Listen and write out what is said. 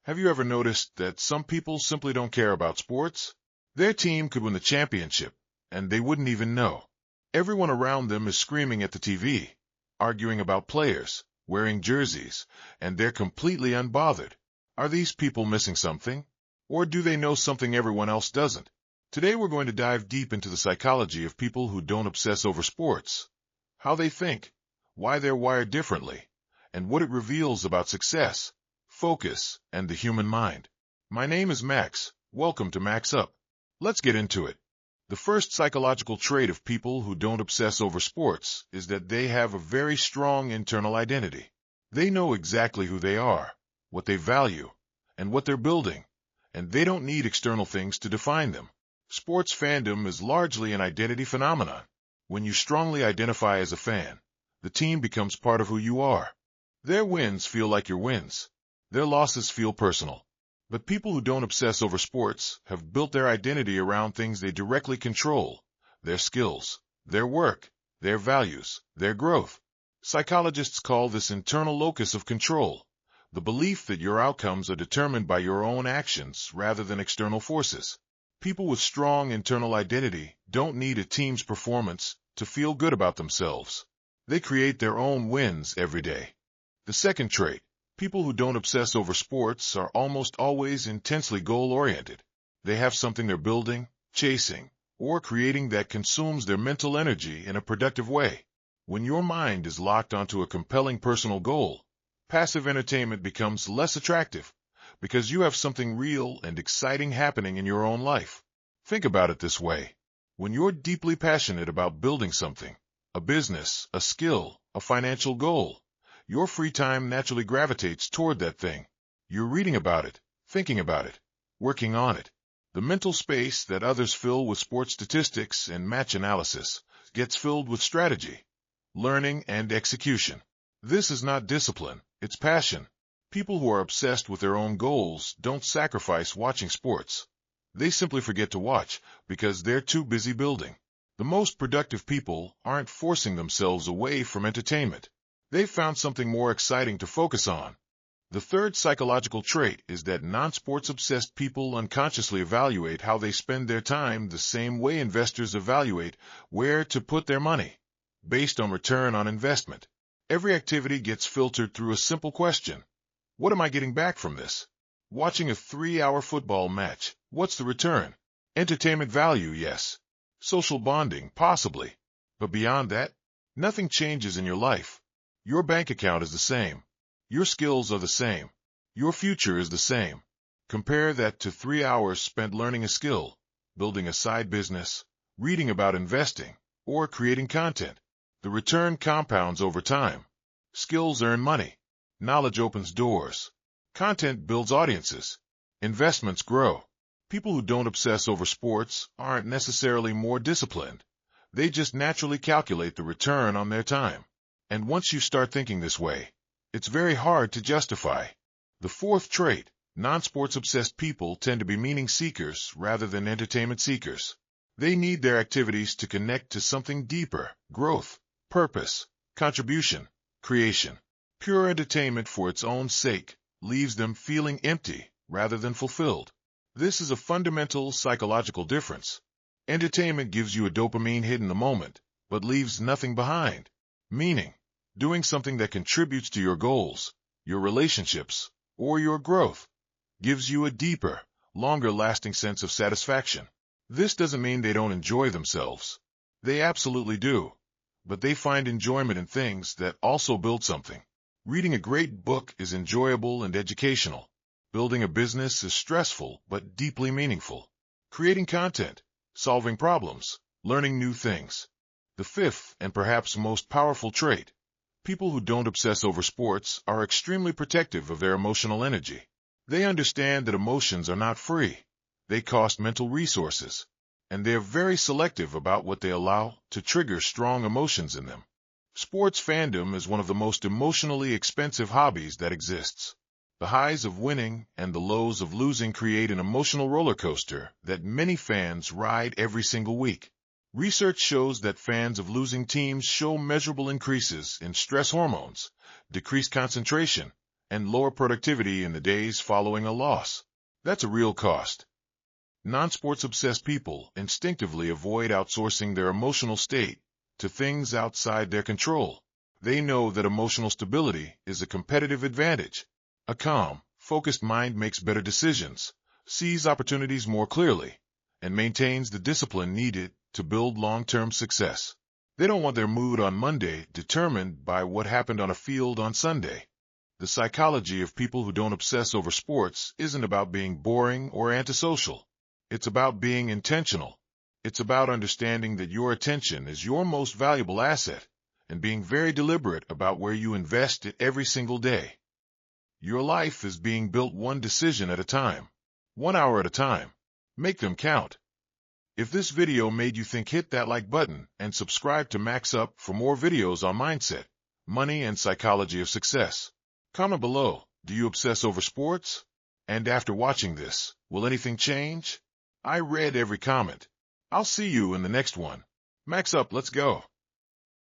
Have you ever noticed that some people simply don't care about sports? Their team could win the championship, and they wouldn't even know. Everyone around them is screaming at the TV, arguing about players, wearing jerseys, and they're completely unbothered. Are these people missing something? Or do they know something everyone else doesn't? Today we're going to dive deep into the psychology of people who don't obsess over sports, how they think, why they're wired differently, and what it reveals about success, focus, and the human mind. My name is Max. Welcome to Max Up. Let's get into it. The first psychological trait of people who don't obsess over sports is that they have a very strong internal identity. They know exactly who they are, what they value, and what they're building, and they don't need external things to define them. Sports fandom is largely an identity phenomenon. When you strongly identify as a fan, the team becomes part of who you are. Their wins feel like your wins. Their losses feel personal. But people who don't obsess over sports have built their identity around things they directly control: their skills, their work, their values, their growth. Psychologists call this internal locus of control, the belief that your outcomes are determined by your own actions rather than external forces. People with strong internal identity don't need a team's performance to feel good about themselves. They create their own wins every day. The second trait: people who don't obsess over sports are almost always intensely goal-oriented. They have something they're building, chasing, or creating that consumes their mental energy in a productive way. When your mind is locked onto a compelling personal goal, passive entertainment becomes less attractive because you have something real and exciting happening in your own life. Think about it this way. When you're deeply passionate about building something, a business, a skill, a financial goal, your free time naturally gravitates toward that thing. You're reading about it, thinking about it, working on it. The mental space that others fill with sports statistics and match analysis gets filled with strategy, learning, and execution. This is not discipline, it's passion. People who are obsessed with their own goals don't sacrifice watching sports. They simply forget to watch because they're too busy building. The most productive people aren't forcing themselves away from entertainment. They've found something more exciting to focus on. The third psychological trait is that non-sports obsessed people unconsciously evaluate how they spend their time the same way investors evaluate where to put their money, based on return on investment. Every activity gets filtered through a simple question: what am I getting back from this? Watching a 3-hour football match, what's the return? Entertainment value, yes. Social bonding, possibly. But beyond that, nothing changes in your life. Your bank account is the same. Your skills are the same. Your future is the same. Compare that to 3 hours spent learning a skill, building a side business, reading about investing, or creating content. The return compounds over time. Skills earn money. Knowledge opens doors. Content builds audiences. Investments grow. People who don't obsess over sports aren't necessarily more disciplined. They just naturally calculate the return on their time. And once you start thinking this way, it's very hard to justify. The fourth trait: non-sports obsessed people tend to be meaning seekers rather than entertainment seekers. They need their activities to connect to something deeper: growth, purpose, contribution, creation. Pure entertainment for its own sake leaves them feeling empty rather than fulfilled. This is a fundamental psychological difference. Entertainment gives you a dopamine hit in the moment, but leaves nothing behind. Meaning, doing something that contributes to your goals, your relationships, or your growth, gives you a deeper, longer-lasting sense of satisfaction. This doesn't mean they don't enjoy themselves. They absolutely do. But they find enjoyment in things that also build something. Reading a great book is enjoyable and educational. Building a business is stressful but deeply meaningful. Creating content, solving problems, learning new things. The fifth and perhaps most powerful trait: people who don't obsess over sports are extremely protective of their emotional energy. They understand that emotions are not free. They cost mental resources, and they're very selective about what they allow to trigger strong emotions in them. Sports fandom is one of the most emotionally expensive hobbies that exists. The highs of winning and the lows of losing create an emotional roller coaster that many fans ride every single week. Research shows that fans of losing teams show measurable increases in stress hormones, decreased concentration, and lower productivity in the days following a loss. That's a real cost. Non-sports obsessed people instinctively avoid outsourcing their emotional state to things outside their control. They know that emotional stability is a competitive advantage. A calm, focused mind makes better decisions, sees opportunities more clearly, and maintains the discipline needed to build long-term success. They don't want their mood on Monday determined by what happened on a field on Sunday. The psychology of people who don't obsess over sports isn't about being boring or antisocial. It's about being intentional. It's about understanding that your attention is your most valuable asset and being very deliberate about where you invest it every single day. Your life is being built one decision at a time, 1 hour at a time. Make them count. If this video made you think, hit that like button and subscribe to Max Up for more videos on mindset, money, and psychology of success. Comment below, do you obsess over sports? And after watching this, will anything change? I read every comment. I'll see you in the next one. Max Up, let's go.